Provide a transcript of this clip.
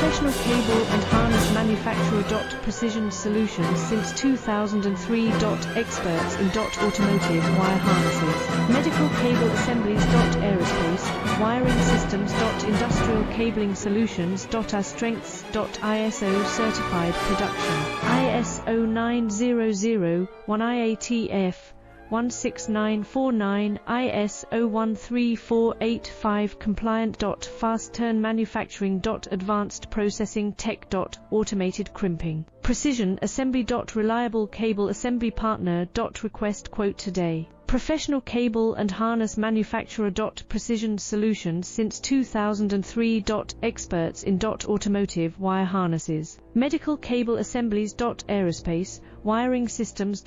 Professional cable and harness manufacturer. Precision solutions since 2003. Experts in automotive wire harnesses, medical cable assemblies. Aerospace wiring systems. Industrial cabling solutions. Our strengths. ISO certified production, ISO 9001 IATF 16949, ISO 13485 compliant. Fast turn manufacturing. Advanced processing tech. Automated crimping, precision assembly. Reliable cable assembly partner. Request quote today. Professional cable and harness manufacturer. Precision solutions since 2003. Experts in automotive wire harnesses, medical cable assemblies. Aerospace wiring systems.